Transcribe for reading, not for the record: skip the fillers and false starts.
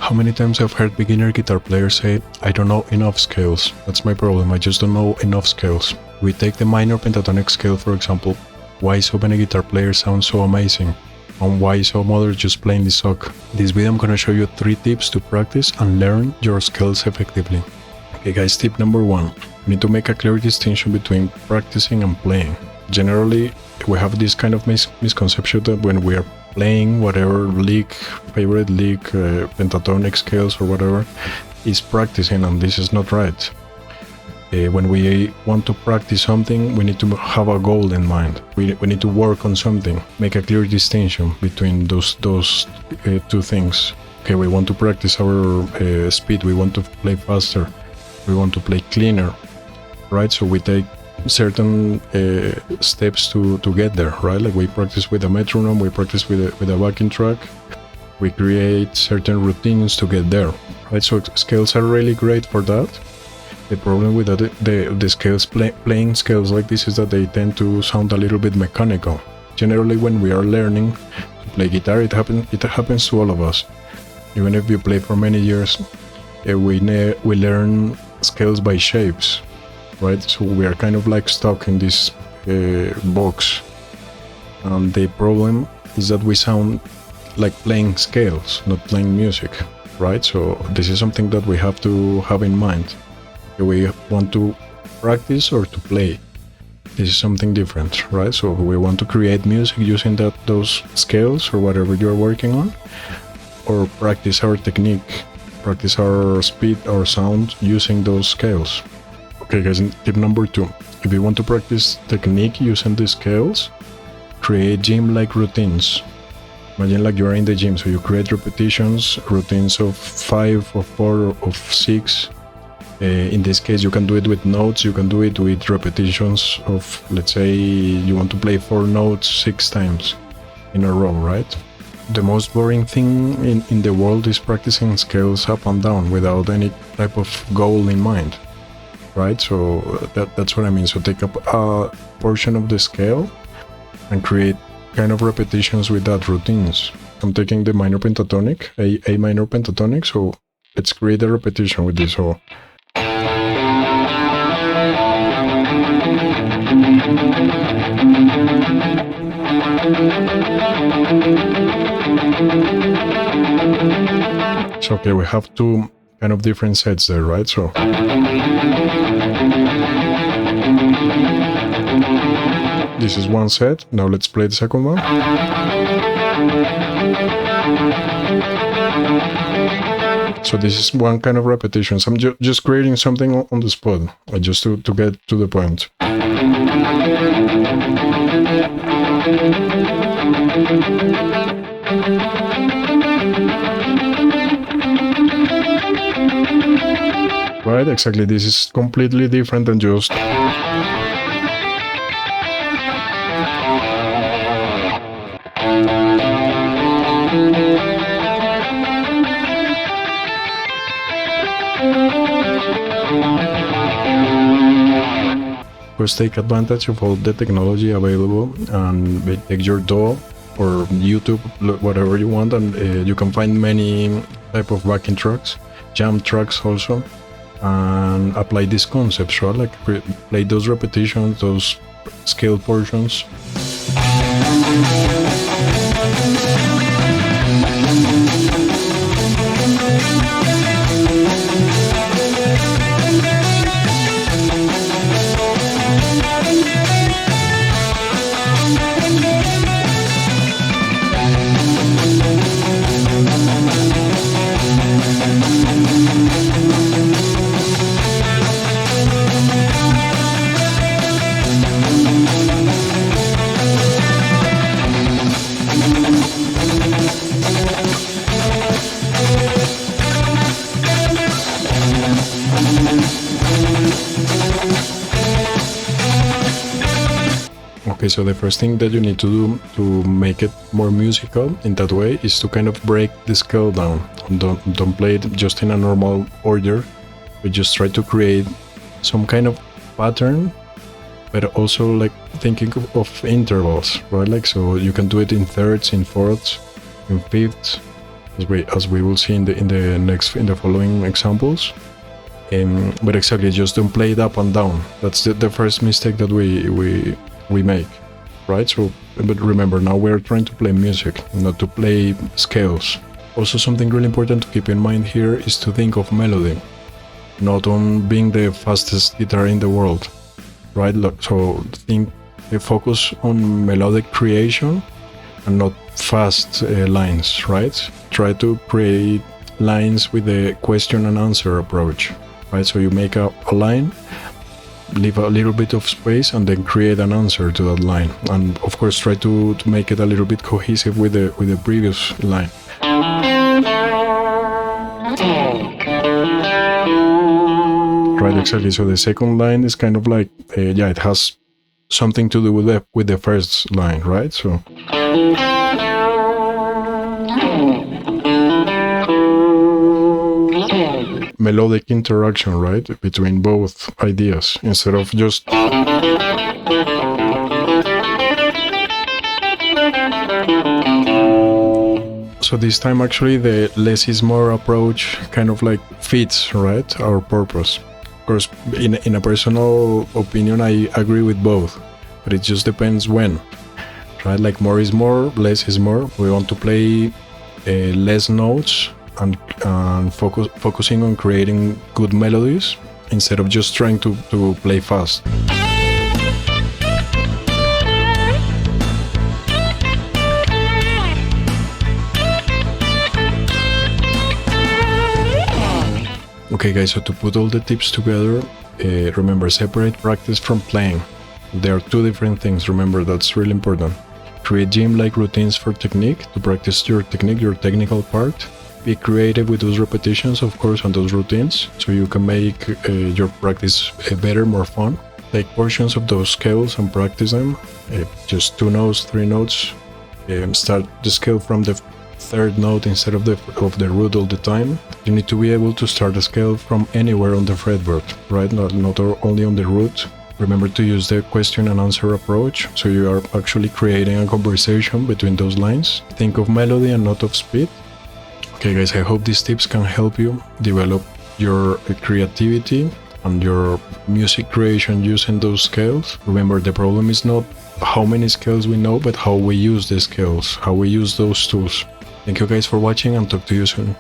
How many times I've heard beginner guitar players say, I don't know enough scales. That's my problem, I just don't know enough scales. We take the minor pentatonic scale for example. Why so many guitar players sound so amazing? And why some others just plainly suck? This video I'm gonna show you 3 tips to practice and learn your scales effectively. Okay guys, tip number 1. You need to make a clear distinction between practicing and playing. Generally, we have this kind of misconception that when we are playing whatever favorite lick, pentatonic scales or whatever, is practicing, and this is not right. When we want to practice something, we need to have a goal in mind. We need to work on something, make a clear distinction between those 2 things. Okay, we want to practice our speed, we want to play faster, we want to play cleaner, right? So we take certain steps to get there, right? Like we practice with a metronome, we practice with a backing track, we create certain routines to get there, right? So scales are really great for that. The problem with the scales, playing scales like this, is that they tend to sound a little bit mechanical. Generally, when we are learning to play guitar, it happens to all of us. Even if you play for many years, we learn scales by shapes, right? So we are kind of like stuck in this box. And the problem is that we sound like playing scales, not playing music, right? So this is something that we have to have in mind. We want to practice or to play. This is something different, right? So we want to create music using those scales or whatever you're working on, or practice our technique, practice our speed, our sound using those scales. Okay guys, tip number 2. If you want to practice technique using the scales, create gym-like routines. Imagine like you are in the gym, so you create repetitions, routines of 5, of 4, of 6. In this case, you can do it with notes, you can do it with repetitions of, let's say, you want to play 4 notes 6 times in a row, right? The most boring thing in the world is practicing scales up and down without any type of goal in mind, right? So that's what I mean. So take up a portion of the scale and create kind of repetitions with that, routines. I'm taking the minor pentatonic, A minor pentatonic, so let's create a repetition with this. So okay, we have 2 kind of different sets there, right? So this is 1 set. Now let's play the second one. So this is 1 kind of repetition. So I'm just creating something on the spot, just to get to the point. Right, exactly. This is completely different than just just take advantage of all the technology available and take your DAW or YouTube, whatever you want, and you can find many type of backing tracks, jam tracks also, and apply these concepts, right? Like play those repetitions, those scale portions. Okay, so the first thing that you need to do to make it more musical in that way is to kind of break the scale down. Don't play it just in a normal order, but just try to create some kind of pattern, but also like thinking of intervals, right? Like, so you can do it in thirds, in fourths, in fifths, as we will see in the following examples. But exactly, just don't play it up and down. That's the first mistake that we make, right? So, but remember, now we're trying to play music, not to play scales. Also, something really important to keep in mind here is to think of melody, not on being the fastest guitar in the world, right? So focus on melodic creation and not fast lines, right? Try to create lines with the question and answer approach, right? So you make a line, leave a little bit of space, and then create an answer to that line. And of course, try to make it a little bit cohesive with the previous line. Right, exactly. So the second line is kind of like, it has something to do with the first line, right? So melodic interaction, right, between both ideas instead of just so this time actually the less is more approach kind of like fits, right, our purpose. Of course, in a personal opinion, I agree with both, but it just depends when, right? Like more is more, less is more. We want to play less notes and focusing on creating good melodies instead of just trying to play fast. Okay guys, so to put all the tips together, remember, separate practice from playing. There are two different things, remember, that's really important. Create gym-like routines for technique, to practice your technique, your technical part. Be creative with those repetitions, of course, and those routines, so you can make your practice better, more fun. Take portions of those scales and practice them, just 2 notes, 3 notes. Start the scale from the third note instead of the root all the time. You need to be able to start a scale from anywhere on the fretboard, right? Not only on the root. Remember to use the question and answer approach, so you are actually creating a conversation between those lines. Think of melody and not of speed. Okay guys, I hope these tips can help you develop your creativity and your music creation using those scales. Remember, the problem is not how many scales we know, but how we use the scales, how we use those tools. Thank you guys for watching, and talk to you soon.